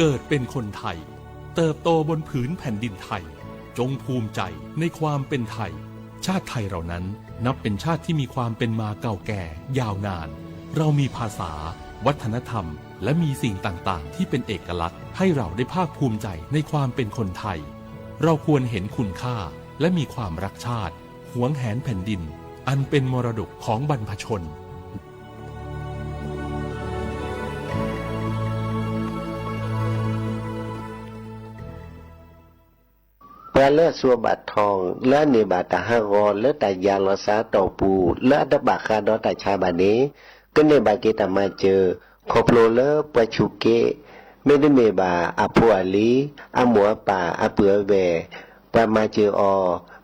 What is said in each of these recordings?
เกิดเป็นคนไทยเติบโตบนผืนแผ่นดินไทยจงภูมิใจในความเป็นไทยชาติไทยเรานั้นนับเป็นชาติที่มีความเป็นมาเก่าแก่ยาวนานเรามีภาษาวัฒนธรรมและมีสิ่งต่างๆที่เป็นเอกลักษณ์ให้เราได้ภาคภูมิใจในความเป็นคนไทยเราควรเห็นคุณค่าและมีความรักชาติหวงแหนแผ่นดินอันเป็นมรดกของบรรพชนเพื่อเลือดสัวบาดทองเลือดในบาดตาห้างอเลือดแต่ยาลอซาต่อปูเลือดดับบาคาดอตาชาบาเนก็ในบาเกตามาเจอขอบโลเลอปะชุเกไม่ได้เมบาอาพัวลีอาหมัวป่าอาเปือเวปามาเจอ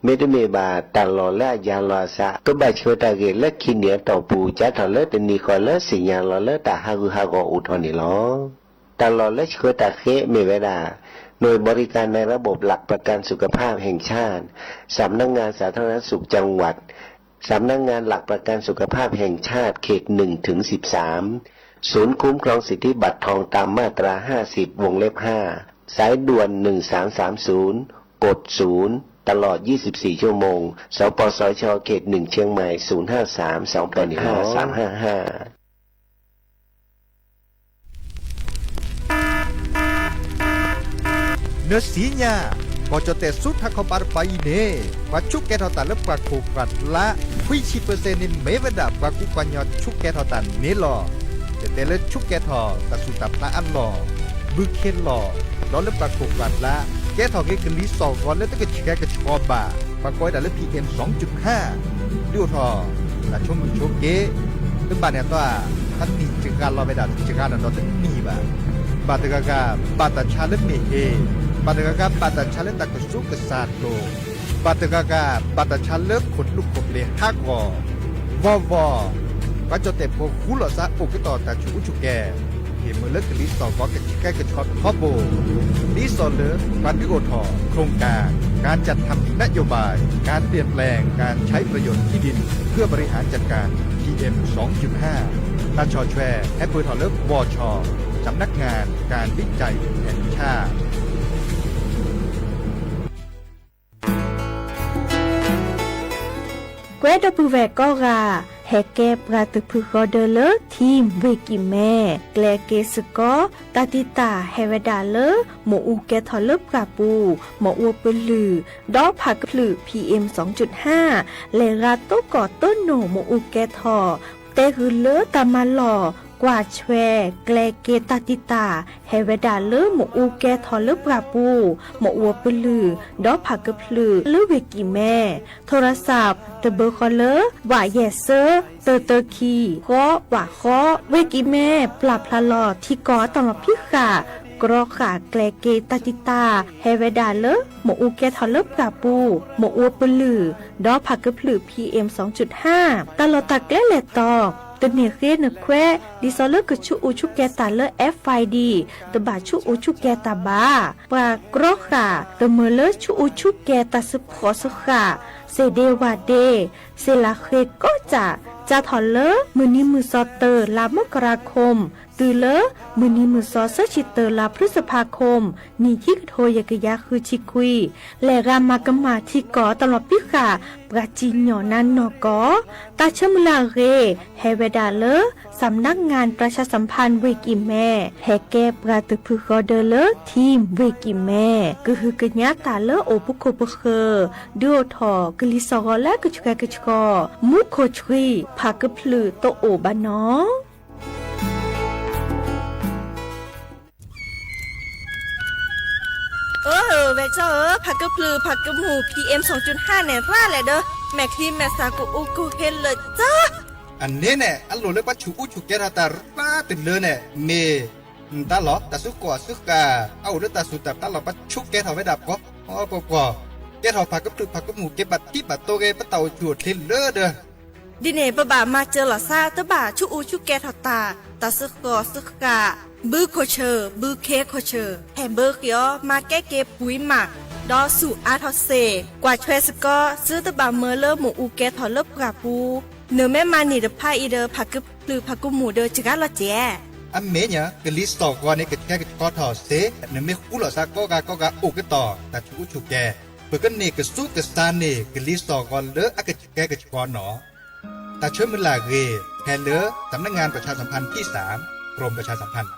ไม่ได้เมบาตาลอและยาลอซาก็บาชวตาเกและขี้เหนียวต่อปูจัดทอเลตนีคอเลสิญญาลอเลตาฮากุฮากออุทอนิลอตลอดและชวตาเคเมเวดาหน่วยบริการในระบบหลักประกันสุขภาพแห่งชาติสำนักงานสาธารณสุขจังหวัดสำนักงานหลักประกันสุขภาพแห่งชาติเขต1 ถึง 13ศูนย์คุ้มครองสิทธิบัตรทองตามมาตรา50 วงเล็บ 5สายด่วน1330กด0ตลอด24ชั่วโมงสปสชเขต1เชียงใหม่053-285-355เนื้อสีญาก็จะแต่สุดทักเขาปาร์ไปเน่ว่าชุกแกทอตันและปลาโคกัดละคุยชีเปอร์เซ็นต์นี่ไม่เวดาปลากุปัญญาชุกแกทอตันนี่หรอแต่เลือชุกแกทอตัดสุดตับละอันหล่อบึกเข็นหล่อร้อนและปลาโคกัดละแกทอเกกลีสองร้อนแล้วตะกะชิกกะชอบาปลาก้อยแต่ละ PM 2.5ดูทอละชมมือชมเกตึ้งบ้านเนี่ยตัวท่านนี่จึงการรอไปดัดจึงการนอนตึ้งนี่บ่าบาตกากาบาตชาเลเมเอบาตกากาบาตชาเลตะกสุกษาโลบาตกากาบาตชาเลขดลูกขบเลฮักวอก็จะแต่พวกคุลซะปกต่อตาชูชุแกเห็นมือเลิกลิสต่อก็กะแก้กะช็อตฮอบโบลิสเลอการวิโอทอโครงการจัดทำนโยบายการเปลี่ยนแปลงการใช้ประโยชน์ที่ดินเพื่อบริหารจัดการ PM 2.5 ตาชอแชร์แอปเปิลทอเลิฟวอชอสำนักงานการวิจัยแห่งชาติเกรดปูแวกก็ราแฮกเก็บราตุพึกอเดเลทีมเวกิแม่แกลเกสกอตาติตาเฮเวดาเลหมอูแกทอลบกาปูหมออวปลือดอกผักพลือ PM 2.5 เลราโตกอต้นโหนหมอูแกทอเตหือเลตามาหล่อกว่าแชแกลเกตาติตาเฮเวดาเลหมอูแกทอลบกาปูหมออวปลือดอกผักพลือเลเวกิแม่โทรศัพท์เตเบอร์คอเลว่าเยเซอร์เตอร์คีข้อว่าข้อเวกิแม่ปรับพลาลอที่กอตอมพิขากรอขาแกลเกตาติตาเฮเวดาเลหมอูแกทอลบกาปูหมออวปลือดอกผักพลือ PM 2.5 ตลอดตะแกลเลตอตเนเรนแควดิซอเลกชูอูชุแกตาเล FID ตบาชูอูชุแกตาบาปรากรอขาตเมเลชูอูชุแกตาสพอสขาเซเดวาเดเซลาเคก็จะถอนเลมือนี้มือซอเตอร์ลามกราคมตือเลมือนี้มือซอเซชิเตอร์ลาพฤษภาคมนี่ที่โทยกยาคือชิคุยและรามากมาที่กอตลอดพิขาปราจีนหยอนันนอกอตาชมุลาเรเฮเวดาเลสำนักงานประชาสัมพันธ์เวกิแม่แฮแกปราตุพึกอเดเลทีมเวกิแม่ก็คือกญาตาเลโอปุโคปเคดูทอกลิซอและกชุกกชกอมุโคชรีพากพลือโตโอบานอเวเจอผักกะพลือผักกะหมู PM 2.5 เนี่ยว่าแหละเด้อแม่ครีมแม่สากูอูกูเฮนเลยจ้าอันนี้เนี่ยอันโหลเลยปัจจุชุกแกทาตาป้าติดเลยเนี่ยเมตาหลอตาสุกอสุกาเอาเรื่องตาสุตับตาหลอปัจจุแกทาไว้ดับก็อ๋อปอแกทาผักกะพลือผักกะหมูเก็บบัตรที่บัตรโตเกปะเต่าจวดเทนเลอเด้อดิเน่บะบามาเจอหล่อซาตะบาชูอูชุกแกทาตาสุกอสุกาบือโคเชอร์บือเคโคเชอร์แฮมเบอร์เกียวมาแก้เก็บปุ๋ยหมักดอสู่อาทอเซกว่าช่วยสกอซื้อตะบาเมอเลอร์หมูอูแกทอลบกราปูเนื้อแม่มานี่เดพาอีเดอผักกึบหรือผักกุหมูเดอจิกาละแจ อันเมเนี่ยกลิสตอกว่าในกแค่ก็ถอเสเนไม่คู่หรอซักก็กะอุกต่อแต่ชุกแกเปิดกันเนี่ยก็สู้กับสตาร์เนี่ยกลิสตอกว่าเลอะกแกก็กหนอแต่ช่วยมือลาเกแค่เลอะสำนักงานประชาสัมพันธ์ที่3กรมประชาสัมพันธ์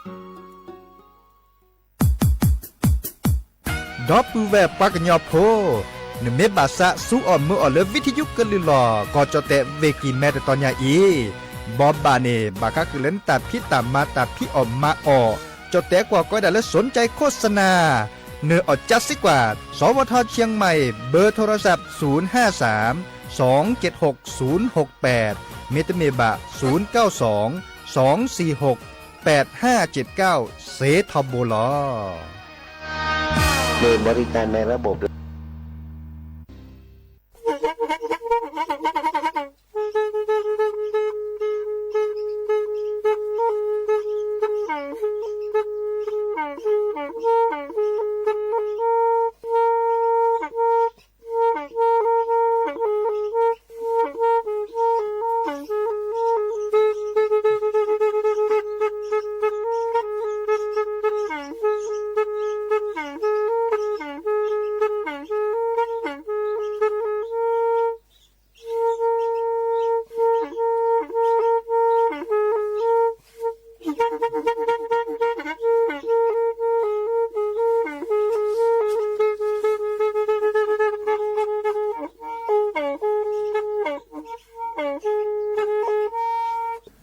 ดอปูแวปากญอโพนเมบาสะสู้อ่อนมืออ่อนเลวิทยุกลือหลอก็จะเตะเวกีแม่ตอนยาอีบอบบาเนบาคักเล่นตัดพี่ตามมาตัดพี่ออกมาออจะเตะกว่าก็ได้แล้วสนใจโฆษณาเนื้ออดจัดสิกว่าสวทเชียงใหม่เบอร์โทรศัพท์053 276 068เมตรเมบะ092 246 8579เซทอโบลอโดยบริการในระบบ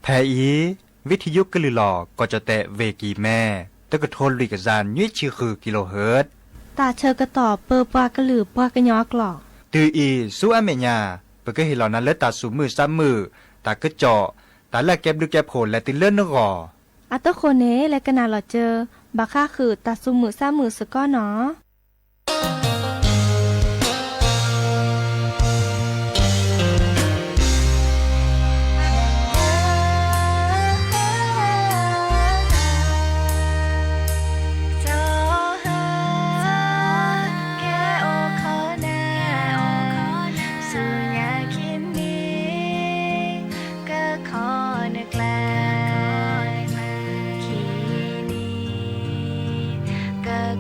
แพอีวิทยุกลือหลอก็จะแตะเวกีแม่ตะกะโทนลิกจานยี่ชื่อคือกิโลเฮิรตซ์ตาเชอกระต่อเปอปากระหลือปากระยอกหลอกตืออีสู้อเมญาเปก็เห็นเหล่านั้นเลตาสูมือซ้ำมือตากระเจาะตาแลกแก็บลึกแก็บโผล่และติเลื่อนนกออัตโตโคเนและกนาหลอเจอบาค่าคือตาซุมือซ้ำมือสก้อเนาะ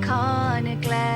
ขอนึกแล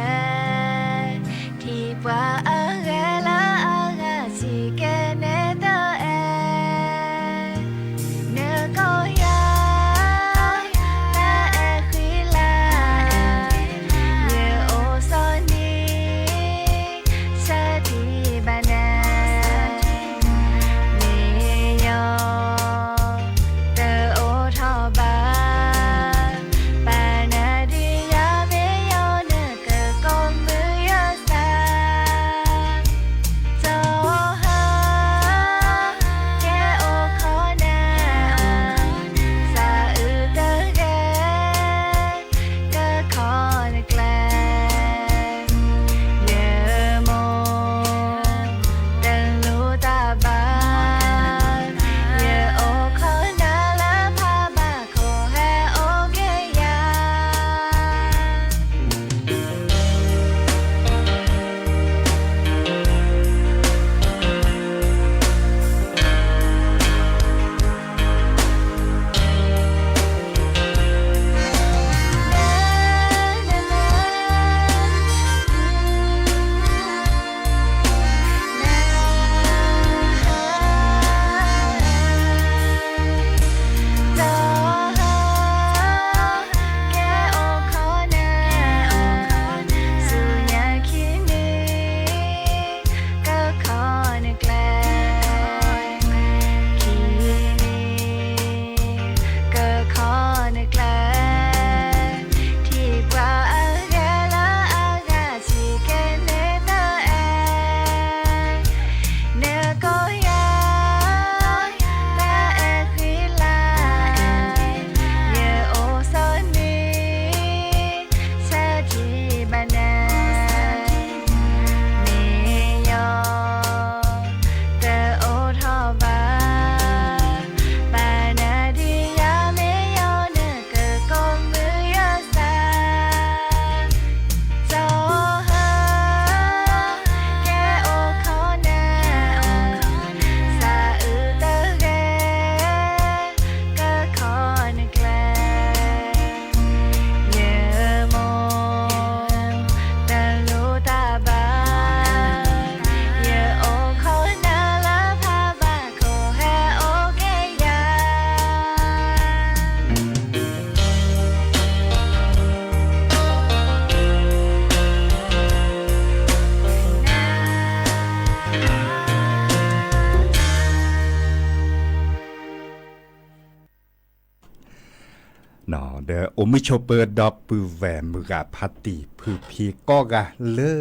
เดอโอมิโชเปอร์ดอปปือแหวมือกาพัตติพือพีก็กะเลอ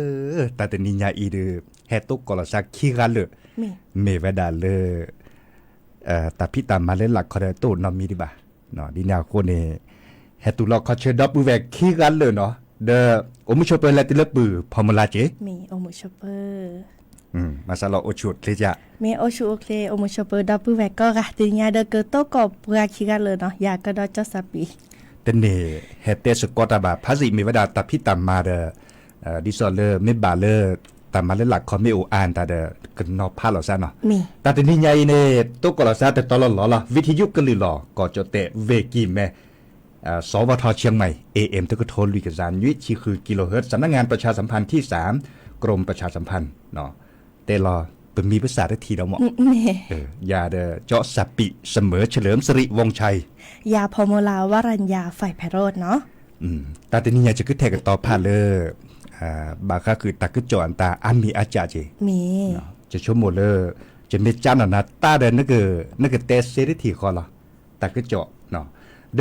ตาเตนิญาอีเดเฮตุกอลสักขี้กะเลเมเวดาเลตาพี่ตามมาเล่นหลักคอเดโตนอมีดิบะเนาะดินาโคเนเฮตุลอคอเชดอปปือแหวขี้กะเลเนาะเดอโอมิโชเปอร์เลติเลปือพอมลาเจมีโอมุชเปอร์มาซาลอโอชุดเลยจ้ะมีโอชูโอเคโอมุชเปอร์ดับเบิลแวกก็กะติญาเดเกโตกอบปราคิกะเลยเนาะยาก็ดอจสปีเตเนเฮเตสกอตาบาพาสิมีเวดาตาพี่ตามมาเดดิซอเลเมบาเลตามมาเลหลักคอมเมโออานตาเดกันนอพาลอซาเนาะมีตาเตนิญาอีเนตกอลอซาแต่ตอลลอละวิทยุกะลือลอก็จเตเวกิแมสวทเชียงใหม่ AM ตะกโทนลุยกะซานวิชีคือกิโลเฮิรตซ์สำนักงานประชาสัมพันธ์ที่3กรมประชาสัมพันธ์เนาะเตลอเป็นมีภาษาได้ทีเราเหมาะยาเดเจาะสับปิเสมอเฉลิมสิริวงชัยยาพอมลาวรัญญาฝ่ายไพโรจน์เนาะตาเตนี่ยจะขึ้นแทกันต่อผ่านเลยบาค่าคือตาขึ้นจอนตาอันมีอาจารย์เจมีจะชั่วโมงเลยจะไม่จำนะตาเดนนึกเตสเซริทีคอละตาขึ้นจอเนาะเด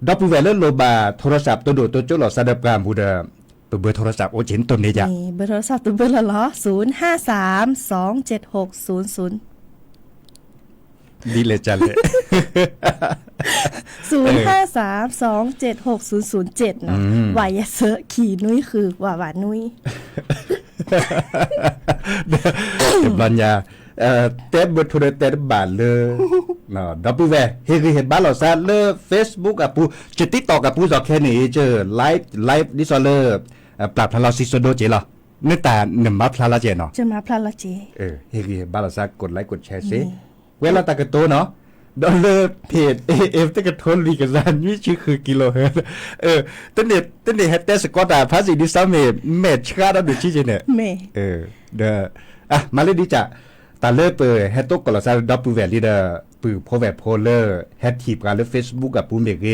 ดอปเวลเลโลบาโทรศัพท์ตัวดูตัวจุลอสาดกามบูเดเบอร์โทรศัพท์โอเจนตัวนี้จ้ะเบอร์โทรศัพท์ตัวเบอร์ละล้อ053-276-00ดีเลยจ้ะเลย053-276-007เนาะวายเซอร์ขี่นุ้ยคือว่าหวานนุ้ยเดี๋ยวบรรยาเต็มเบอร์โทรเต็มบาทเลยเนาะดับเบิลแวร์เห็นบ้านเราซะเลย Facebook กับปูจะติดต่อกับปูจอแค่นี้เจอไลฟ์ดิซอลเลอร์ปรับพลาซิโซโดเจเหรอเนื้อตาหนึ่งมาพลาลาเจเนาะจะมาพลาลาเจเห็นบ้านเราซะกดไลค์กดแชร์ซิเวลาตากระโตเนาะดอลเลอร์เพจ AM ตะกะทนลีกะซานวิชื่อคือกิโลเฮิรตซ์ตันเดเฮตเตสกอตาภาษีดิซาเมชคาดดูชิเจเนี่ยเดอ่ะมาเลยดิจ้ะตาเลอร์เปเฮตโตกอลซาดับปูแวลีเดปือโพแวโพเลอร์แฮททีปกันเลย Facebook กับปูเมเก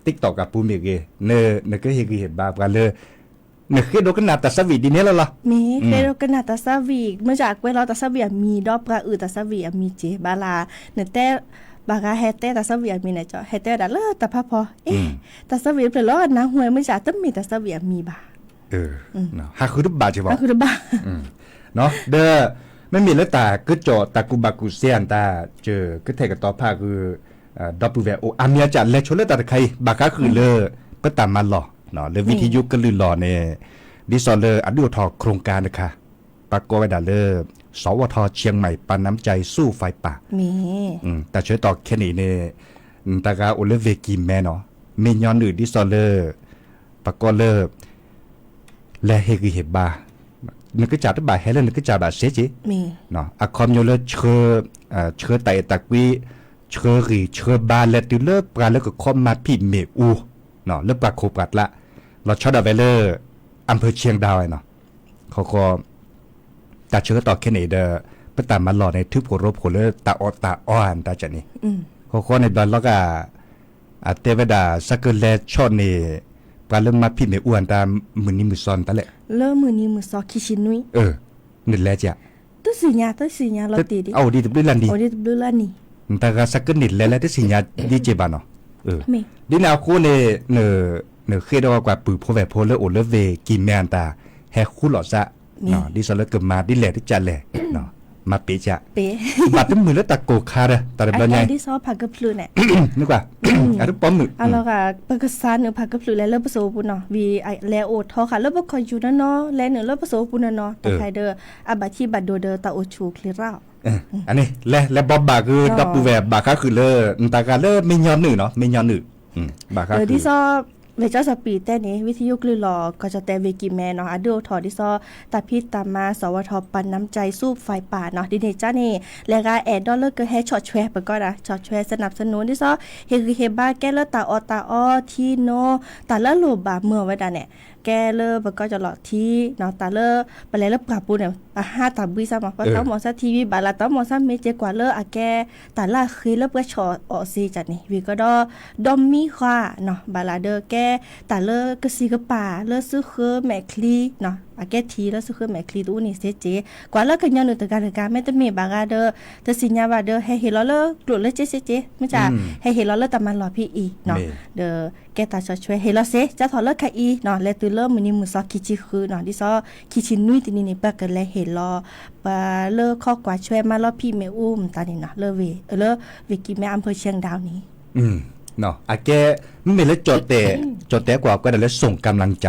TikTok กับปูเมเกเนก็เฮกิเห็นบากันเลยเนเคโดกันนาตาสวีดีเนี่ยแล้วล่ะมีเคโดกันนาตาสวีเมื่อจากเวลาตาสวีมีดอกกระอือตาสวีมีเจบาลาเนแต่บากาเฮเตตาสวีมีเนี่ยจ้ะเฮเตดาเลอตาพะพอตาสวีเปลอนะหวยเมื่อจากต้องมีตาสวีมีบาเนาะหาคือรูปบาใช่ป่ะหาคือรูปบาเนาะเดอไม่มีแล้วตาก็จอตากูบากูเซียนตาเจอก็แทกับต่อภาคือดับเบิลแวโออามีอาจารย์และชนเลตาใครบากาคือเลอก็ตามมาหล่อเนาะเลยวิทยุก็ลือหล่อเนี่ยดิซอลเลอร์อดุทอโครงการนะคะปากกไว้ดาเลอร์สวทเชียงใหม่ปันน้ำใจสู้ไฟป่ามีแต่ช่วยต่อแค่นี้เนี่ยตากาโอเลเวกิมแม่เนาะเมยอนอื่นดิซอลเลอร์ปากกเลอร์และเฮกิเฮบานึกจัดบ่ายให้แล้วนึกจัดบ่ายเสียจีเนาะอะคอมโยเลเชื่อไตตะกีเชื่อรีเชื่อบาเลติเลอร์ปลาแล้วก็คอมมาพี่เมอูเนาะเลิกปลาโคปัดละเราชอดาเวเลอร์อำเภอเชียงดาวเนาะเขาก็ตัดเชื้อต่อแค่ไหนเด้อไปตามมาหล่อในทึบหัวรบหัวเลอตาออตาอ่อนตาจันนี่เขาก็ในดอนแล้วก็เทวดาสักเกเลชอนนี่ปลาเริ่มมาพี่เมอ้วนตามมือนี้มือซอนตะแหละเริ่มมือนี้มือซอคิชินุยนี่แหละจ้ะตัวสีญาเราตีดิเอาดีตุบด้วยลันดีเอาดีตุบด้วยลันนี่แต่ก็สักเกนี่แหละตัวสีญาดีเจบานเนาะดินาคูเนเคยได้ว่ากว่าปือโพแวโพเลโอเลเวกินแมนตาแฮคูหลอซะเนาะดิซอลเกิดมาดิแลที่จันแลเนาะมาเปจะบัดตึ้งมือแล้วตะโกคาเด้อตะเดบใหญ่ดิซอผักกะพลูเนี่ยนึกว่าอะทุกป้อมมือแล้วก็ปกษาเนื้อผักกะพลูแล้วเลิกผสมปุ่นเนาะวีแลโอทอค่ะแล้วบ่ค่อยอยู่นั่นเนาะแลเนื้อเลิกผสมปุ่นเนาะตะไคเด้ออะบัดที่บัดโดเด้อตะโอชูคลิราอันนี้และบอบบาคือดับปูแวบบาค่าคือเลอตากาเลอไม่ยอนหนึ่งเนาะไม่ยอนหนึ่งบาค่าคือดิซอเวเจ้าสปีแต่นี้วิทยุกลือหลอก็จะแต่เวกิแมเนาะอะดูทอดิซอตาพิตามมาสวทปันน้ำใจสู้ไฟป่าเนาะดิเนจ้านี่แล้วก็แอดดอลเลอร์ก็ให้ช็อตแชร์ไปก็นะช็อตแชร์สนับสนุนดิซอเฮคือเฮบ้าแก้เลอตาออที่โนตาละโลบาเมื่อไว้ดาเนี่ยแกเลอก็จะหลอที่เนาะตาเลอไปแล้วปรับปูเนี่ย5ตาบิซะมาเพราะต้องหมอซะทีวีบาลาต้องหมอซะเมเจกว่าเลออะแกตาละคือเลอก็ชอออซีจัดนี่วีก็ดอมมีค่ะเนาะบาลาเดอแกตาเลอกะซีกะป่าเลอซื้อคือแมคลีเนาะ อาแกทีแล้วสุคือแม่คลีดูนี่เสเจกว่าแล้วก็ยังนึกตะการแม่ตะเมบากาเดอตะสิญญาว่าเดอให้เห็นแล้วเลกลุเลยเจเจไม่จ้ะให้เห็นแล้วเลตะมันรอพี่อีเนาะเดอแกตาช่วยเห็นแล้วเสจะถอดเลค่ะอีเนาะและตัวเลมื้อนี้มื้อซอคิจิคือเนาะดิซอคิชินุยตินี่ปะก็เลยเห็นรอปะเลข้อกว่าช่วยมารอพี่แม่อุ้มตานี่เนาะเลเวกิแม่อำเภอเชียงดาวนี้เนาะอาแกไม่เลยจดแต่กว่าก็ได้เลยส่งกำลังใจ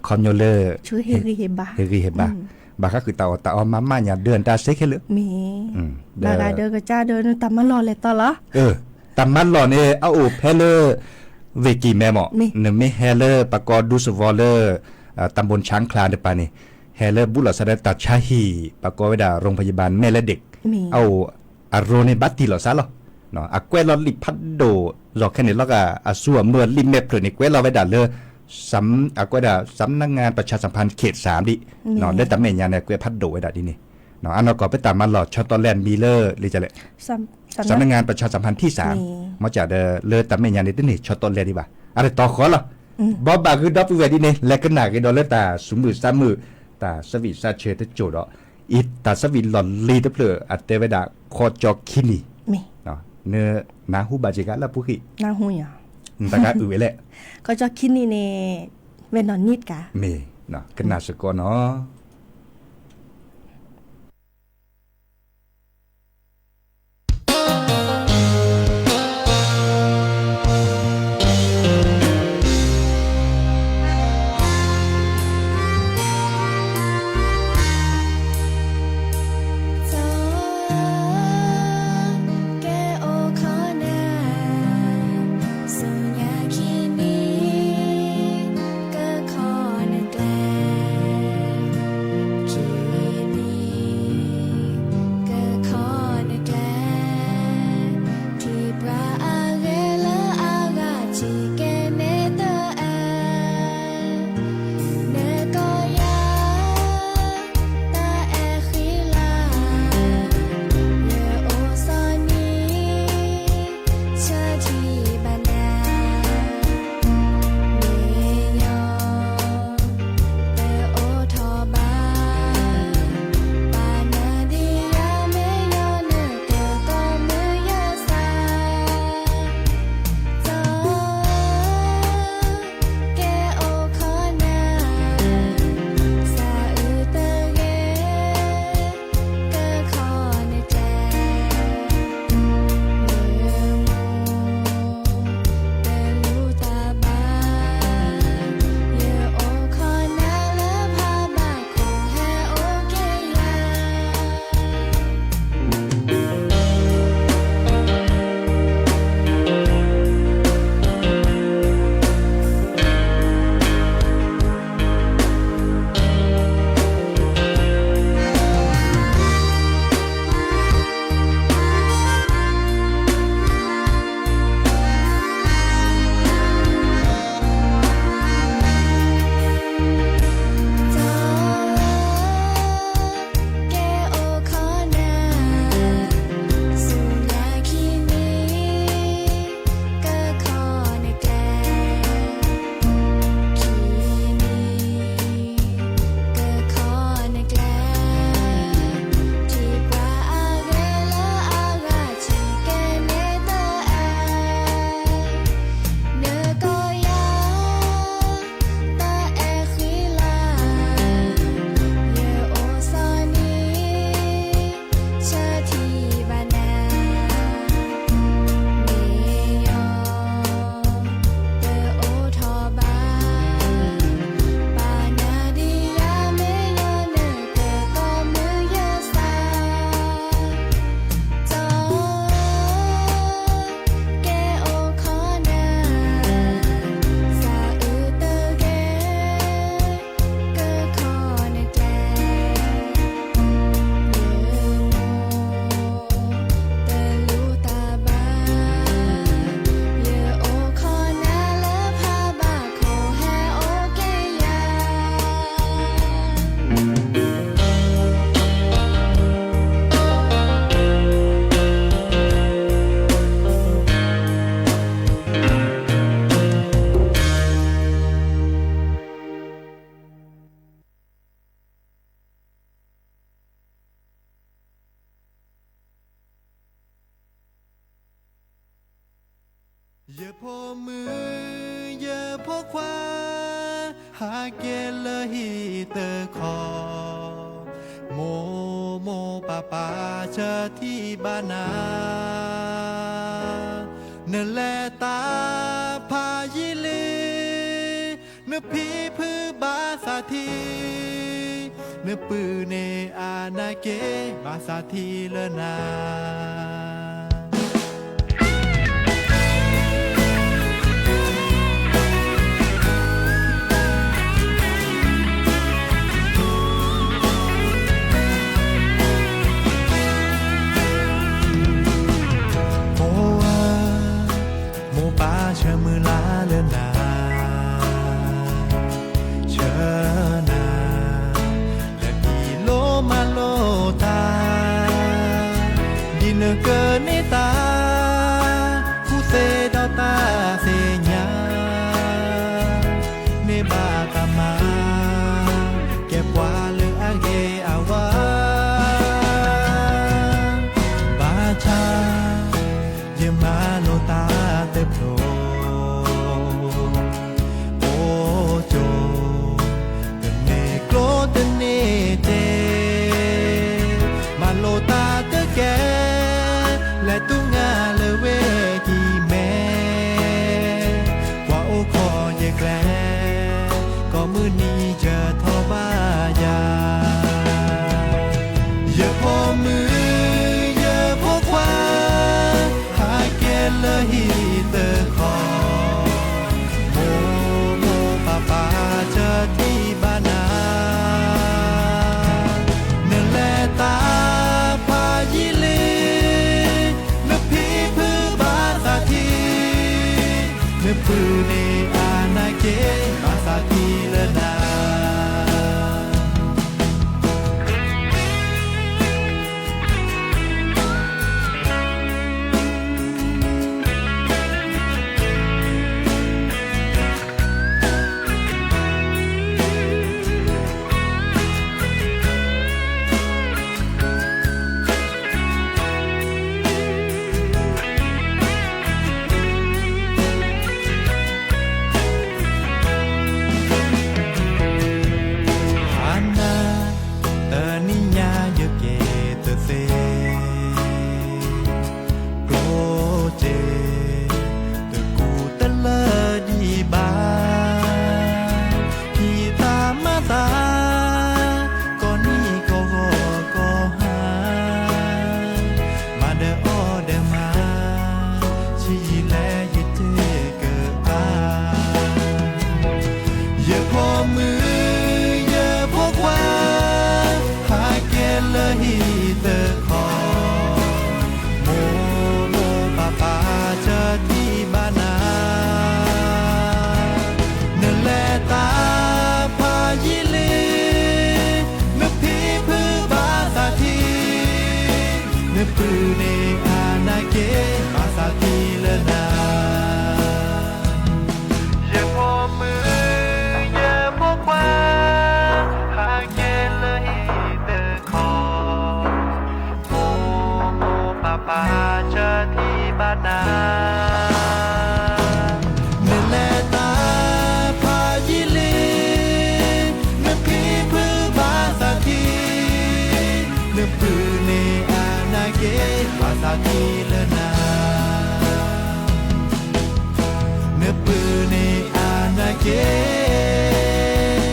คอนโยเลอร์ชื่อเฮริเฮบาบาก็คือตาออมาอย่าเดินตาเซ็กให้เลยมีบาเดินก็จ้าเดินตามมารอเลยต่อละตามมันรอเนี่ยเอาเพลเลอร์เวกีแม่หมอเนไม่เฮเลอร์ปากอดูสวอลเลอร์ตำบลช้างคลานเดปานี่เฮเลอร์บุรุษสดตัดชาฮีปากอไว้ด่าโรงพยาบาลแม่และเด็กเอาอารโรในบัตติหรอซะหรอเนาะอะแกวลอลิพัดโดหลอกแค่นี้แล้วก็อาซัวเมื่อลิเมเพลนี่แกวเราไว้ด่าเลยอะแกวด่าสำนักงานประชาสัมพันธ์เขต3ดิเนาะได้ตำแหน่งยาเนี่ยแกวพัดโดไว้ด่าดินี่เนาะอันนั้นก็ไปตามมาหลอดชอตตอแลนด์มีเลอร์เลยจะเลยสำนักงานประชาสัมพันธ์ที่3มาจากเลยตำแหน่งยาเนี่ยนี่ชอตตอแลนด์ดีป่ะอะไรต่อขอเหรอบอบาคือดับเวดินี่และก็หนักดอลเลตาสมือซ้ำมือตาสวิซาเชตโจดอีตาสวิหลอนลีตะเพลออัตเตเวดาคอจอคินีเนาะเนื้อนาหูบาจิกะละพุกินาหูอ่ะตะกะอือแหละก็จอคินีเนเวนอนนิดกะเมเนาะกนาสกอเนาะ อย่าพอมืออย่าพอขวาหาเกลฮีเตอคอโมโมปาปาเชอที่บ้านนาเนแลตาพายิลีเนพีพือบาสาทีเนปือเนอานาเกบาสาทีเลนาเชื่อมือลาเลนาเชื่อนาและพี่โลมาโลตาดินเกินในตาผู้เสดอตาเสียาในบาตามาเก็บว่าเลืออาเกอาวาบาชาเยมาโลตาเต็มโลและตุ้งาเลเวกีแม่ว่าโอคอเยแกลก็มือนี้จะทอบายาอย่าพอมืออย่าพอขวาหาเกลฮีเตอคอโมโมปาปาเจอที่บ้านนาเนแลตาพายิลีปืนในอาณาเขตบาสาทีละนาปืนในอาณาเขตบาสาทีละนาอย่าพอมืออย่าพอขวาหาเกลฮีเตอคอโมโมปาปาเจอที่บ้านนาเนแลตาพายิลีเนพีพือบาสาทีเนปืนในบาสาทีละนาเนื้อปืนในอาณาเข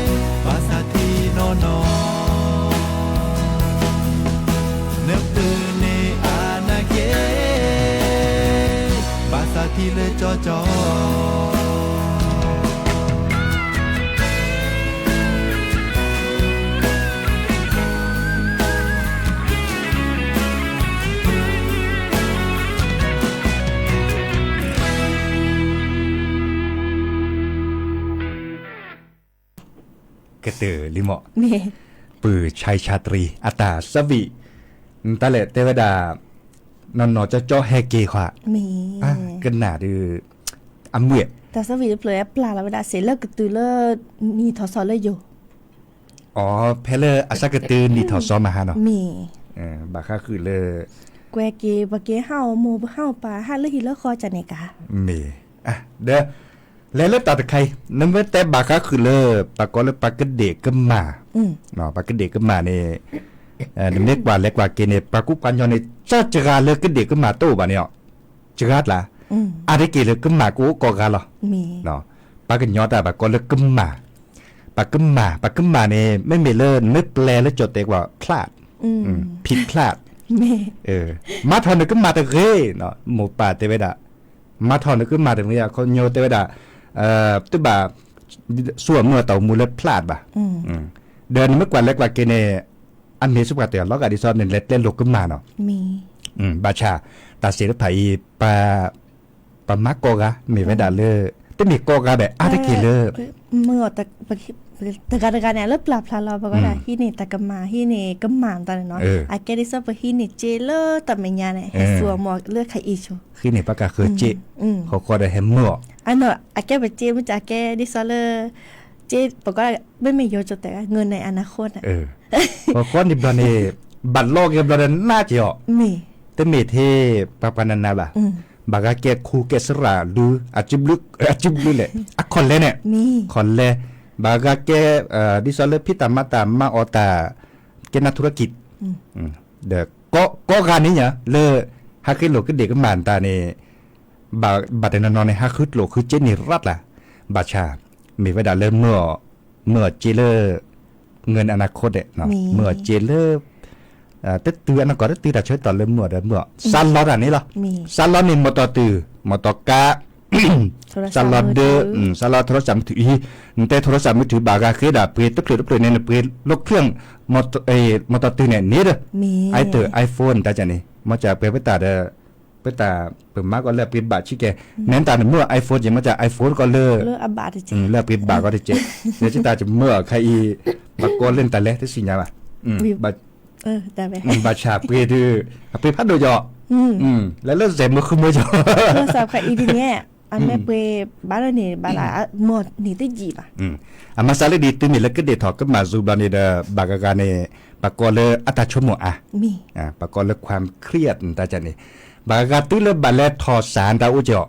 ตบาสาทีนอนอเนื้อปืนในอาณาเขตบาสาทีเลยจอจอกระเตอลิมอเมปือชัยชาตรีอัตตาสวิตะเลเทวดานอนจะจ่อแฮเกขวะมีกันหนาดืออำเวียแต่สวิเปลปลาละเวลาเสเลกตือเลนี่ทอซอเลยอยู่อ๋อเพลอสักกตือนี่ทอซอมาฮะเนาะมีบาค่าคือเล แกวเกบะเกเฮาโมบเฮาปาฮาเลหิเลคอจันเนกาเม อ่ะเด้อแล้วตัดใครนั่นว่าแต่บาก็คือเลยปากก็เลยปากก็เด็กก็มาเนาะปากก็เด็กก็มาเนี่ยเล็กกว่าเกเนปากุปัญญาเนี่ยจะจราเลยก็เด็กก็มาโตบ่เนี่ยจราละอะไรเกเลยก็มากูก็กาหรอเนาะปากก็ยอดแต่ปากก็เลยก็มาปากก็มาเนี่ยไม่มีเลิศไม่แปลแล้วจดแต่ว่าพลาดผิดพลาดมาทอนก็มาแต่เร่เนาะหมูป่าเตเวดามาทอนก็มาแต่เมื่อเขาโยเตเวดาตัวบ่าส่วนเมื่อต่อมูลพลาดบ่ะเดินเมื่อกว่าเล็กกว่าเกเนอันนี้สุกาเตียล็อกอดิซอนเนี่ยเล่นลกขึ้นมาเนาะมีบาชาตาเสียไผ่ปามักโกกะมีเวดาเลอแต่มีโกกะแบบอาตะเกเลอเมื่อแต่การเนี่ยเลิกปรับพลาเราบอกว่าฮีนี่ตะกมาฮีนี่ก็หมานตอนเนาะไอแกดิซอปฮีนี่เจเลอแต่ไม่ยาเนี่ยให้สัวหมอกเลือกใครอีชฮีนี่ปากกาคือเจเขาก็ได้เห็นเมื่ออันเนาะไอแกไปเจมันจะแกดิซอเลอเจบอกว่าไม่มีโยจะแต่เงินในอนาคตอ่ะเพราะคนที่ตอนนี้บัตรโลกยังตอนนั้นน่าจะอ่ะมีแต่เมเทปะปานันนาบ่ะบากาแกคูเกสระดูอาจิบลึกเลยอ่ะคนเลยเนี่ยคนเลยบากาแกดิซอลเลพิตามาตามาออตาเกนักธุรกิจเด็กก็การนี้เนี่ยเลฮักคิโลก็เด็กก็มันตาเนี่ยบัดนอนในฮักคิโลคือเจนิรัตล่ะบาชามีเวลาเริ่มเมื่อเจเลอเงินอนาคตเนี่ยเนาะเมื่อเจเลอตึ๊ดตื่นก่อนตึ๊ดแต่ช่วยต่อเริ่มเมื่อซันล้ออันนี้เหรอซันล้อนี่มอตอตือมอตอกะซันล้อเดอซันล้อโทรศัพท์มือถือแต่โทรศัพท์มือถือบากาคือดาเปลี่ยนตุ๊กเนี่ยเปลี่ยนลกเครื่องมอตอตือเนี่ยนี่เด้อไอเตอร์ไอโฟนแต่จะนี่มาจากเปลี่ยนไปตาเด้อไปตาเปิดมาก็เลิกปิดบาทชิแกแม้แต่เมื่อ iPhone ยังมาจาก iPhone ก็เลิกบาทจริงเลิกปิดบาทก็ได้เจ๊เดี๋ยวชิตาจะเมื่อใครบักก็เล่นแต่เล็กที่สิญญาบ่ะบัดแต่ไปบัดชาเปดื้อไปพัดโดยอแล้วเลิกเสร็จเมื่อคืนเมื่อจอเลิกสับใครอีทีเนี้ยอันแม่เปบาลนี่บาลาหมดนี่ได้จีบ่ะอามาซาเลดีตื่นนี่แล้วก็เดทอกก็มาซูบานี่เดบากากาเนี่ยบักก็เลิกอัตชั่วโมงมีบักก็เลิกความเครียดแต่จะนี่บากาตื้อเลิกบาเลทอสารดาวจ่อ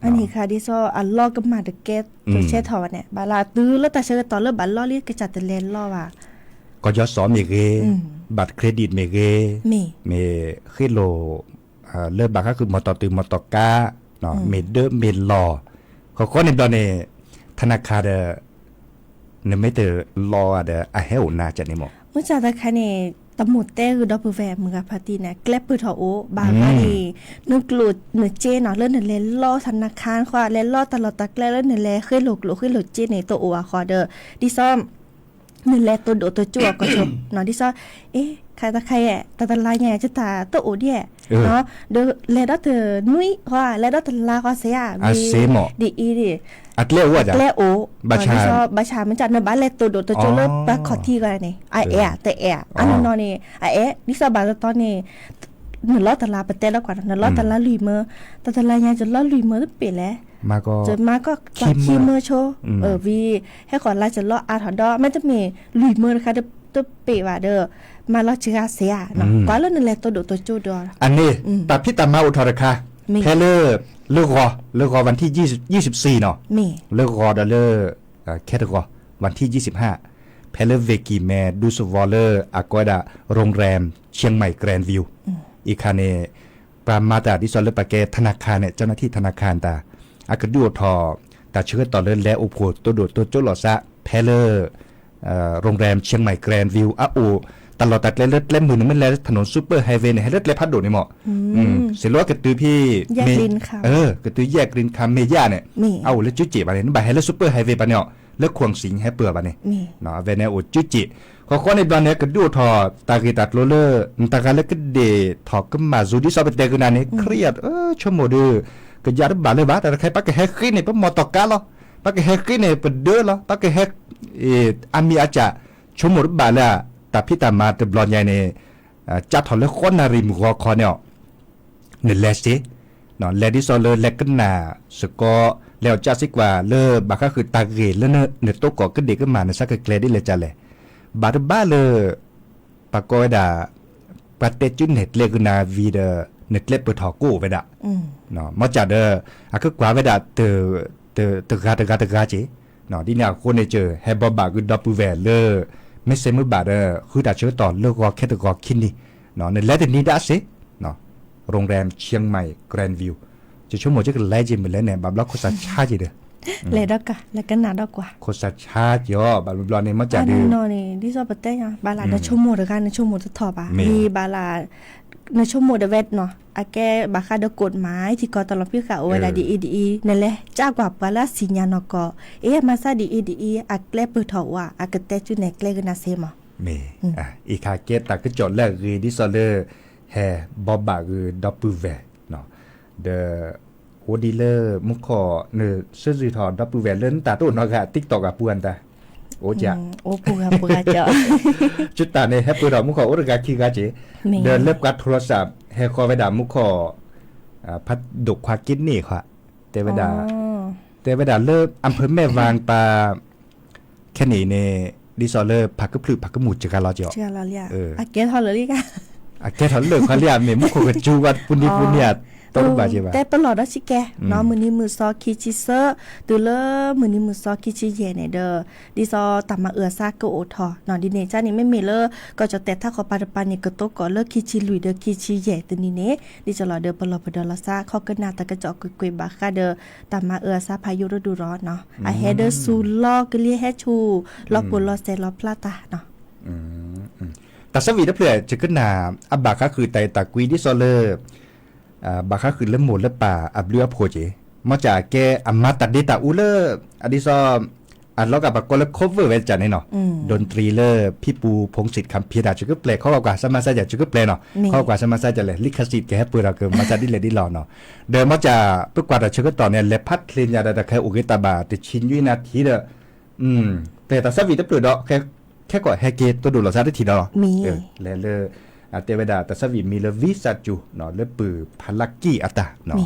อันนี้ค่ะดิซออัลลอก็มาเดเกตตัวเชทอเนี่ยบาลาตื้อแล้วแต่เชตอนเลิกบัลลอเรียกกระจัดแต่เลนล่อว่ะก็ยอดสอมเมเกบัตรเครดิตเมเกเมคิโลเลิกบาก็คือมอตอตื้อมอตอกาเนาะเมเดอร์เมลอเขาก็ในตอนนี้ธนาคารเนี่ยไม่เตอรอเดอะเฮลน่าจะนี่หมดเมื่อจากแต่ค่ะเนี่ยตำหมดแต่คือดอกแวร์มึงกับพาตีเนี่ยแกลบปืนถอโอบางทีนึกหลุดเนื้อเจเนาะเล่นเนื้อเล่นล่อธนาคารค่ะเล่นล่อตลอดตะแกลเล่นเนื้อเล่ขึ้นหลุดเจในตัวโออะคอเดอดิซ้อมเนื้อเล่ตัวโดตัวจั่วก็ชมเนาะดิซ้อใครตะใครตะลายไงจะตาตัวโอเดียเนาะเดอเล่ดเธอนุ้ยว่าเล่ดตะลาก็เสียดีอัดเลี้ยวว่าจ้ะเลี้ยวโอบาชามันจัดเนื้อบ้านเล่ตัวโดตัวจั่วเลิกปะขอที่กันนี่ไอแต่อันนั้นนอนนี่ไอดิซ้อมบาตอนนี้เนื้อล้อตะลาปะเตแล้วกว่าเนื้อล้อตะลาลุยเมอตะลายไงจะล้อลุยเมอเปลี่ยนแล้วมาก็คีเมอร์โชวีให้ขอลายจะล้ออาถอนดอไม่จะมีลุยเมอร์นะคะตัวเปว่าเด้อมาล้อเชือเสียเนาะกว่าแล้วนั่นแหละตัวโดตัวจูดออันนี้ตาพิตามาอุทรคาแค่เลิกรอวันที่24เนาะเลิกรอเดอแค่รอวันที่25เพลเวกิแมดูสวอลเลอร์อากอดาโรงแรมเชียงใหม่แกรนด์วิวอีคาเนปรามาตาดิซอลเลปาเกธนาคารเนี่ยเจ้าหน้าที่ธนาคารตาอากดูทอตาเชื่อต่อเล่นแล้วอุปโภคตัวโดดตัวโจหลอซะเพลโรงแรมเชียงใหม่แกรนด์วิวตลอดตัดเล่นมือนึงไม่แล้วถนนซูเปอร์ไฮเวย์เนี่ยให้เล่นพัดโดดนี่เหมาะเสร็จแล้วกระตือพี่แยกรินคำกระตือแยกรินคำเมย่าเนี่ยเอาแล้วจุจิบะเนี่ยบ่ายให้เล่นซูเปอร์ไฮเวย์ปะเนี่ยเลิกควงสิงให้เปลือกบะเนี่ยเนาะเวเนโอจุจิข้อในบ้านเนี่ยกระดูทอตากีตัดโรเลอร์ตาการเล็กก็เดถอกก็มาจูดิซอเป็นเด็กคนนั้นเครียดชั่วโมงดูก็ยาดบาเลยบ้าแต่ใครปักแฮกกี้เนี่ยเป็นมอตอกาหรอปักแฮกกี้เนี่ยเป็นเดือหรอปักแฮกอามีอาจจะชั่วโมงบาเลยแต่พี่ตามาแต่บอลใหญ่เนี่ยจัดถอดเลือกคนนาริมคอเนี่ยเนี่ยเลสเนาะเลดิซอเลยเล็กกันหนาสกอแล้วจัดสิกว่าเลิกบาก็คือตาเกลแล้วเนี่ยโต๊ะก่อก็เด็กก็มาในสักเกลได้เลยจ้ะเลยบาร์บ้าเลยปากกอยดาปาเตจุนเน็ตเลกุนาวีเด นึกเล็บเปิดถอกู้ไปดะเนาะมาจากเด้ออ่ะคือกว่าไปดะเตอจีเนาะที่เนี่ยคนได้เจอแฮบบอบาคือดับเบิลแวร์เลอไม่เซมือบาเด้อคือดาเชื่อต่อเลิกก็แค่ตะกอคินนี่เนาะในและแต่นี้ดาสิเนาะโรงแรมเชียงใหม่แกรนด์วิวจะชั่วโมงจะกันไล่จิมไปแล้วเนี่ยบับล็อกโคสัชาจีเด้อเลยดอกกะแล้วก็หนาดอกกว่าโคสัชาจอบับล็อกเนี่ยมาจากเด้อนอนี่ที่ซอปเต้ยังบาลาในชั่วโมงเดียวกันในชั่วโมงจะทอป่ะมีบาลาในชั่วโมงเดเวทเนาะอาแกบาคาดกฎหมายที่กอตลอดพี่ค่ะโอเวลาดีนั่นแหละจ้ากว่าปาลาสิญญาณกมาซาดีอาแกลเปิดถอว่าอากเตจุเนแกลกนาเซมเมอีคาเกตตาคือจดแรกคือดิซอเลอร์แฮบอบบาคือดับเบิลแวร์เนาะเดอโอดีเลอร์มุขอเนอซื้อถอดับเบิลแวร์เล่นตาตุนอกะ TikTok กับปวนตาโอจะโอปูกะเจาะจุดตาในแฮปปี้ดอมุขอโอรกาคีกาเจเดินเล็บกัดโทรศัพท์แฮคอไปดามุขอพัดดกควากินนี่ค่ะเตวดาเลิกอำเภอแม่วางปลาแค่นี้เนี่ยดิซอเลอร์ผักกระพลือผักกระหมูจักรลอเจาะอาเกทอเลยกะอาแกถอนเลิกเขาเรียกเมมุขกจูวัดปุนิปุญญาต้นบาเจบะแต่ตลอดสิแกเนาะมื้อนี้มื้อซอคิชิเซอตุเลมื้อนี้มื้อซอคิชิเยเนี่ยเด้อดิซอตามมาซากโอทอเนาะดิเนจ้านี่ไม่มีเลก็จะแต่ถ้าเขาปาปานี่ก็ตกก็เลิกคิชิลุยเด้อคิชิเยตัวนี้เนดิจะรอเด้อปลอปดอลซาเขาก็น่าตะกะจอกกุยบาคาเด้อตามมาซาพายุฤดูร้อนเนาะอะเฮเดอร์ซูลอกเลียเฮชูลอปุลอเซลอพลาตาเนาะแต่สวีดเพื่อจะขึ้นหนาอับบาคาคือไตตะกุยดิซอเลอร์บาคาคือเล่มหมดเล่มป่าอับเรือโพเจมาจากแกอัมมาตัดดิตาอูเลอร์อดิซออันล็อกกับก็เลยคฟเวอร์เวจันนี่เนาะดนตรีเลอร์พี่ปูพงศิษฐ์คำเพียรจุกเปลเข้ากว่าสมาซาจะจุกเปลเนาะเข้ากว่าสมาซาจะเลยลิขสิทธิ์แกให้ปืนเราเกินมาจากดิเลดิลอเนาะเดิมมาจากเพื่อกว่าเราจุกต่อเนี่ยเลพัดเลนยาดาแค่อุกิตาบาติชินยุนาทีเด้อแต่สวีดเปลือกดอกแค่ก่อนแฮเกตตัวดูเราซาได้ทีเนาะเลเลเตวดาแต่สวีมีเลวิสัจูเนาะเลปือพลักกี้อัตตาเนาะ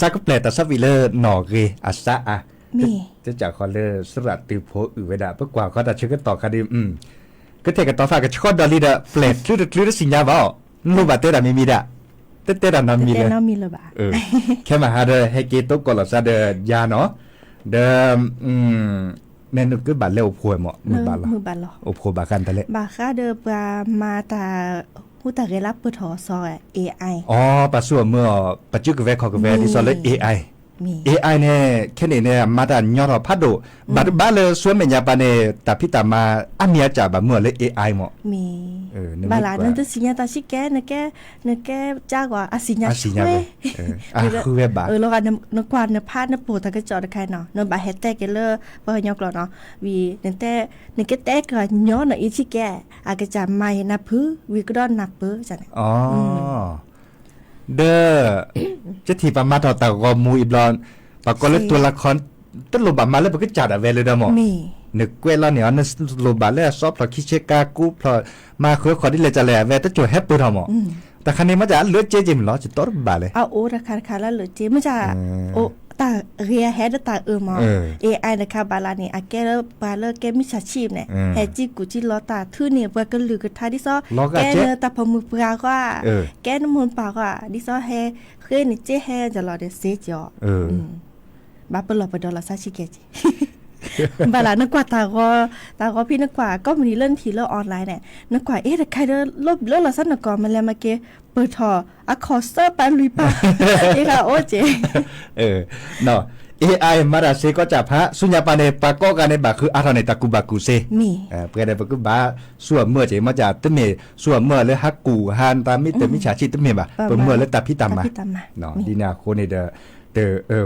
ซาก็แปลแต่ซาวิเลอร์หนอเกอาซาอะ มี จะจากคอเลอร์สระตือโพอือเวดาเพื่อกว่าเขาจะเชื่อกันต่อคดีก็เทกันต่อฝากกับชอดดอลลี่เดอแปลคลื่นสิญญาบ่นูบาเตดาไม่มีดะเตดานามีเลย น้องมีเลยบ่า แค่มาหาเดอให้เกตุกอลซาเดยาเนาะเดแน่นก็บาดเร็วพวยเหมาะมือบาดละ มือบาดเหรอ โอ้พบากันตะเละ บาค่าเดอปลามาตาฮู้ตาเกรับเปิดหอซอย AI อ๋อปะสัวเมื่อปัจจุกเวคอกเวที่ซอลเลย AI มี AI เนี่ยแค่นี้เนี่ยมาดานยอดพัดโดบาเลยสวนเมียปาเนี่ยแต่พี่ตามาอันเมียจ่าบาเมื่อเลย AI เหมาะ มี นึก บา ไม่ ลา ว่า นั่นตัวสิญญาตาชิแกนะแกนะแกจ้ากว่าอาสิญญา สิญญา ช่ว เวย คือเวบา แล้วกันนกวานนพาดนปูตะกจอดใครเนาะนบาเฮตแตกเลอบ่ยอกหรอเนาะวีนั่นแต่นึกแกแตกก็ย้อนอีชิแกอากะจะไม่นะพื้วีก็ดอนนับเปอจัง อ๋อเด้อจะที่ประมาทตากอมูอิบลอนปากก็เลยตัวละครต้นลบามาแล้วมันก็จัดอะเวเลยดะหมอ มี นึกเวลาเนี่ยนั่นโลบาแล้วซอฟพลอคิเชกากูพลอมาคือขอที่เลยจะแลเวตจ่วยแฮปปี้ทอมแต่คันนี้มันจะเหลือเจจิมเหรอจะตอบบาเลย เอาโอราคาแล้วเหลือเจมันจะโอตาเรียแฮดตามอ AI นะคะบาลานี่อาแกเลบาเลแกมิชาชีพเนี่ยแฮจิกูจิลอตาทื่อเนี่ยว่าก็ลือกทาดิซอแกเนตาพมือปรากว่าแกน้ำมันปากว่าดิซอแฮเคยนี่เจแฮจะรอเดเซจอบาเปลอปดอลซาชิเกจิบาลานักกว่าตาก็พี่นักกว่าก็มีเรื่องทีเลออนไลน์เนี่ยนักกว่าแต่ใครเด้อลบเรื่องละสั้นนักกว่ามันแล้วมาเกเปิดถออะคอสเตอร์ปันลุยปาค่ะโอเจเนาะ AI มาดาเซก็จะพระสุญญาปาเนปาก็กันในบาคืออาทาในตะกุบากุเซมีเพื่อได้บากุบาส่วนเมื่อเจมาจากตะเมส่วนเมื่อเลยฮักกูฮานตามิตรมิจฉาชีพตะเมบ่เป็นเมื่อเลยตาพิตามาเนาะดีนาโคเนเด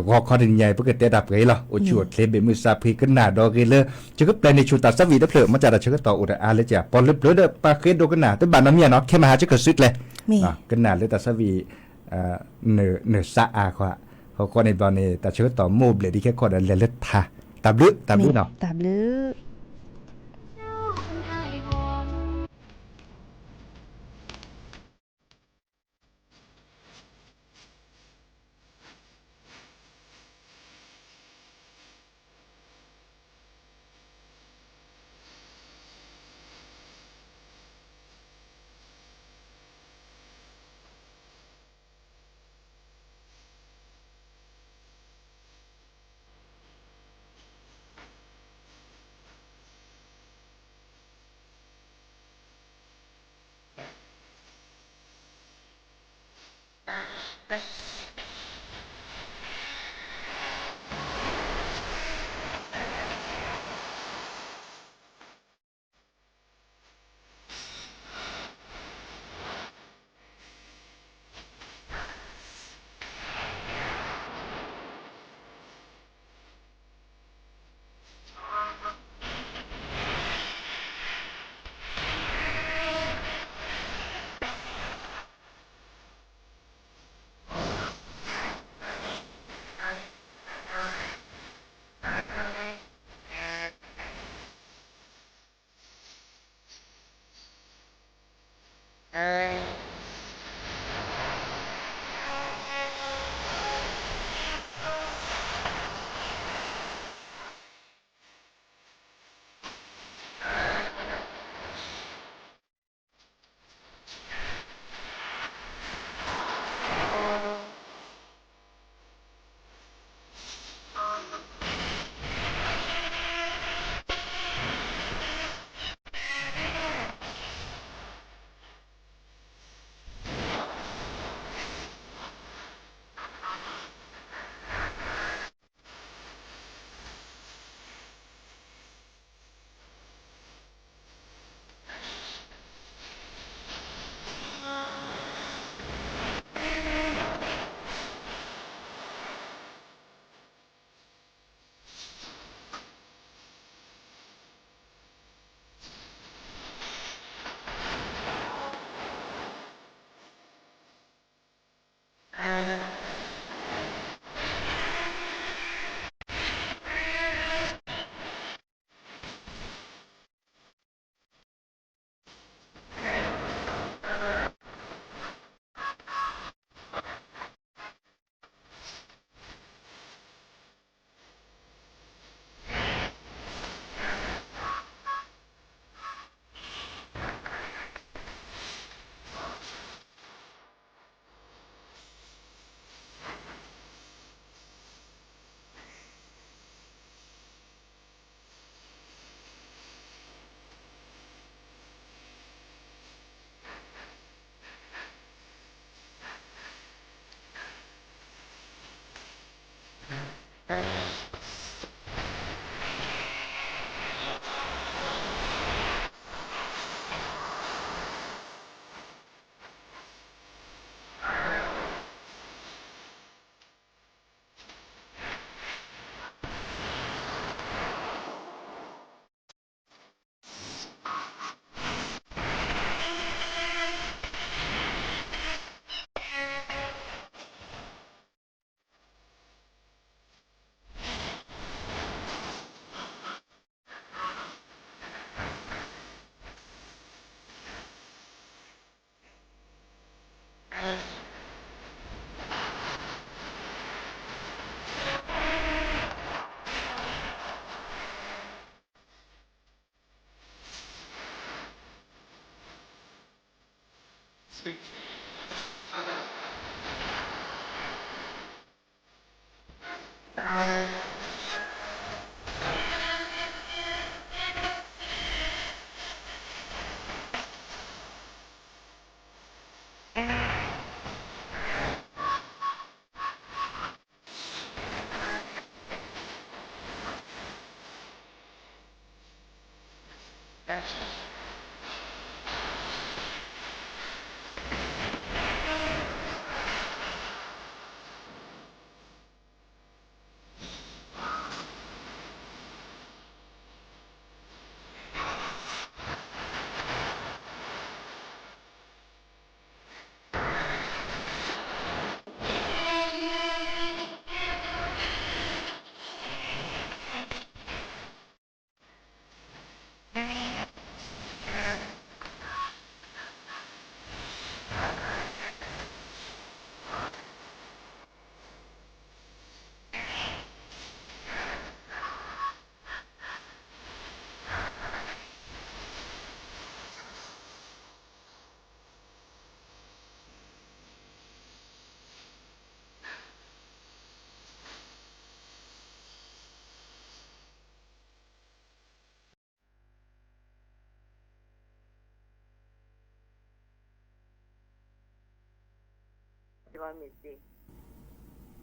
วอคอดินใหญ่เพื่อเตดับไงล่ะโอชวดเลเบมือซาพีกันหนาดอกเกลจะก็แปลในชูตาสวีตะเพลมาจากชะก็ต่ออุดอาเลยจ้ะปอนเล็บเลยเด้อปาเคดโดกันหนาแต่บ้านน้ำเมียเนาะแค่มาหาจะเกิดสุดเลยกันหนาเลยตาสวีเนซาอาเขาก็ในบอลเนี่ยแต่ชะก็ต่อโมบเลยที่แค่คนเล็ดทาตาบลึเนาะตาบลึ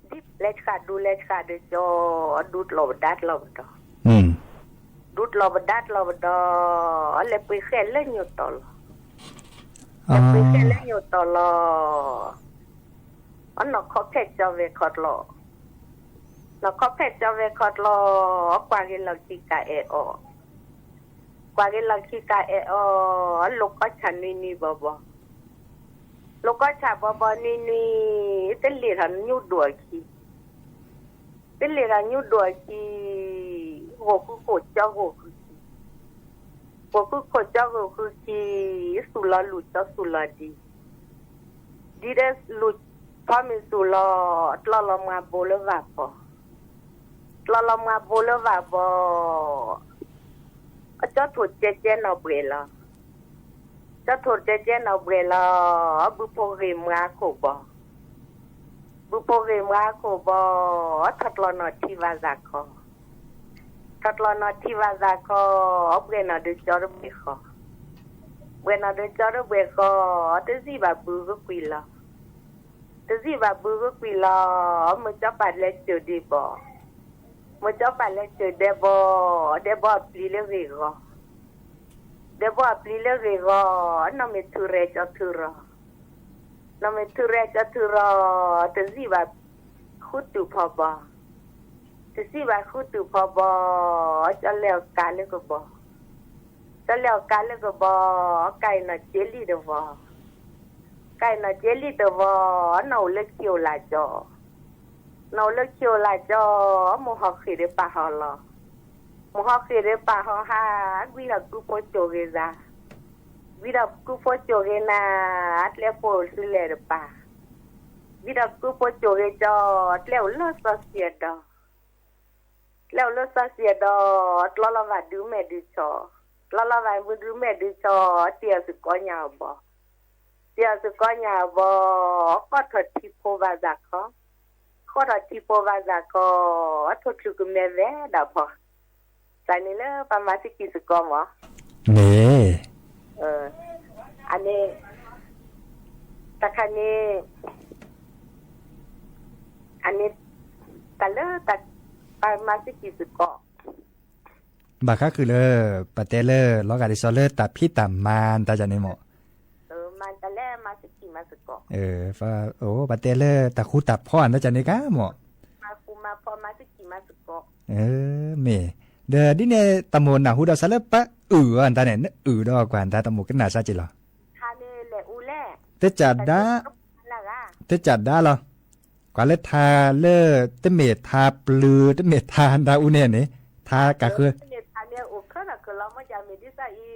Dip lecka jo dut lobadat lobado. Dut lobadat lobado le pui khele nyotol. Le pui khele nyotol. Anno khopet jo ve khotlo. No khopet jo ve khotlo kwa ge logika e o. Kwa ge logika e o lokka chanini baba. Lúc có chả bao ni tên liệt hắn nhu đuổi khi tên liệt hắn nhu đuổi khi hồ cứ cột cho hồ cứ cột cho hồ cứ khi sula lụt cho sula đi đấy lụt pha mình sula lo mà bố lơ vả bỏ lo mà bố lơ vả bỏ cho thụt chết nào bể là cho thổi chế nào về là bút phô ghim ngã khổ bò thật là nó chi và giặc khó thật là nó chi và giặc khó về nó được cho nó bề khó về nó được cho nó bề khó tới gì bà bự cái quỷ là tới gì bà bự cái quỷ là mới cho bà lên chờ đi bò mới cho bà lên chờ để bò pli lên về khó để bỏ pli le rego nó me ture cho tura từ gì bà khút từ phò bò từ gì bà khút từ phò bò cho leo cá lên cái bò cái nó chế li được bò nấu lên chiều lại cho một học khi để bà họ lo một học kỳ để bà họ ha vì là cứ phố chỗ cái ra vì là cứ phố chỗ cái na lẽ phố xử lẽ được bà vì là cứ phố chỗ cái cho lẽo lơ sa xiết đó lo vào đứa mẹ đứa cho lo vào đứa mẹ đứa cho tiền sự có nhà bò có thật thì phố và giặc có thật thì phố và giặc có thật sự cái mẹ vé đã bỏ tại nên là bà má thích sự con mà 네 anh ấy ta khăn anh ấy ta lỡ ta bà má thích sự con บาก็คือเลอปะเตเลอลอกาดิซอเลอตาพี่ตามานตาจันนี่หมอ man ta lỡ má thích sự con ฟ้าโอ้ปะเตเลอตาคูตาพ่ออันตาจันนี่กะหมอ มาพอmá thích sự con เมเดดิเนตะโมนะฮูดาซาเลปะอันตาเนี่ยดอกกว่าอันตาตะโมกันนาซาจิลอ ท่าเล่อูเล่ เตจัดดาเหรอกว่าเลทาเลเตเมทาปลือเตเมทาดาอุเนนี่ทากะคือ ท่าเล่อูคือน่ะคือเราไม่จะมีดิซะอี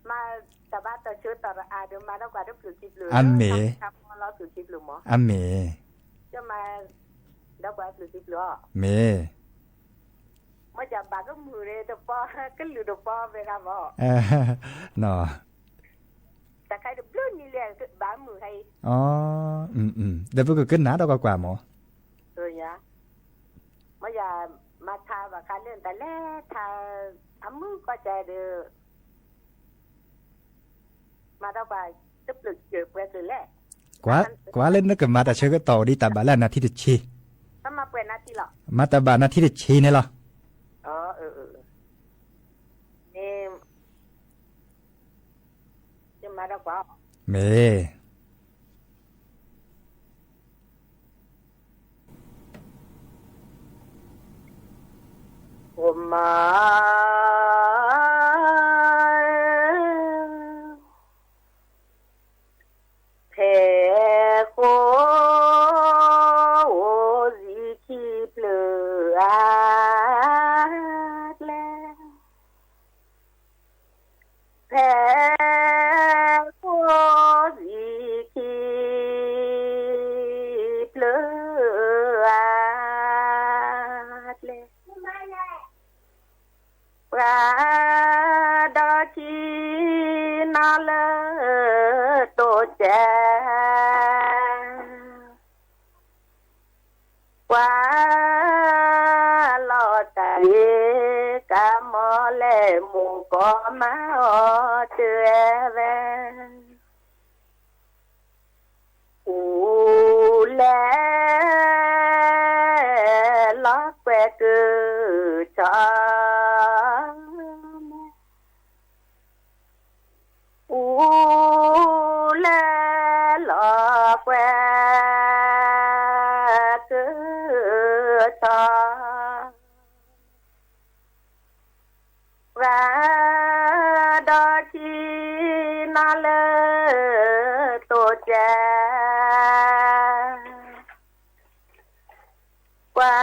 มาตะบะตะชื่อตะอาเดมาแล้วกว่าได้ปลูกจิบเลยครับเราปลูกจิบหรือหมอ อัมเม จะมาแล้วกว่าปลูกจิบหรือ เม มาจากบ้านก็มือเลยแต่ป้อก็หลุดป้อไปครับพ่อ เนาะ แต่ใครจะปลื้มนี่เลยบ้าน อ๋อเดี๋ยวพวกก็ขึ้นหนาดอกกว่าหมอ ยะมายามาทาว่าการเล่นแต่แรกทาทำมือก็ใจเด้อมาต่อไปตึบลึกเจอเพื่อคือแรก quá lên nó cầm mặt à chơi cái tàu đi tà bà là thi được chi ถ้ามาเป็นนาทีหรอ mà tà bà là thi được chi này lo นี่จะมาต่อไป mẹ ผมมาเพโคโอซิคิเปลือดแล้วเพโคซิคิเปลือดแล้วปราดาชีนาเลโตแจกว่าลอตาเรกามอเลมุก็มาเตเวอูแลลักแปกจาอูแลลักแปกจาราดาชีนาเลโตแจกว่า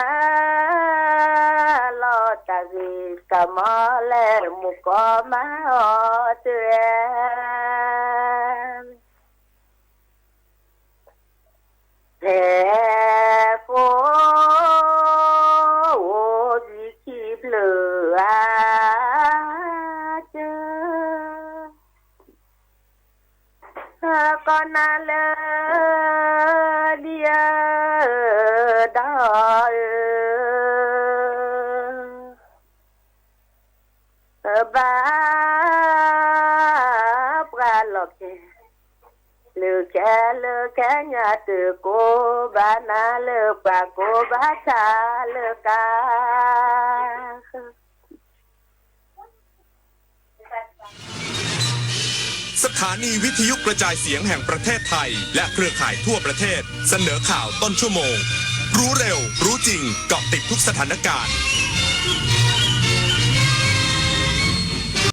ลอตารีกามอเลมุกอมาเตเพโฟโอซิคิเปลือเจก็นาเลเดียดาบาปราลอกลือแค่ญาติโกบานาลือปาโกบาชาลือกา สถานีวิทยุกระจายเสียงแห่งประเทศไทยและเครือข่ายทั่วประเทศเสนอข่าวต้นชั่วโมงรู้เร็วรู้จริงเกาะติดทุกสถานการณ์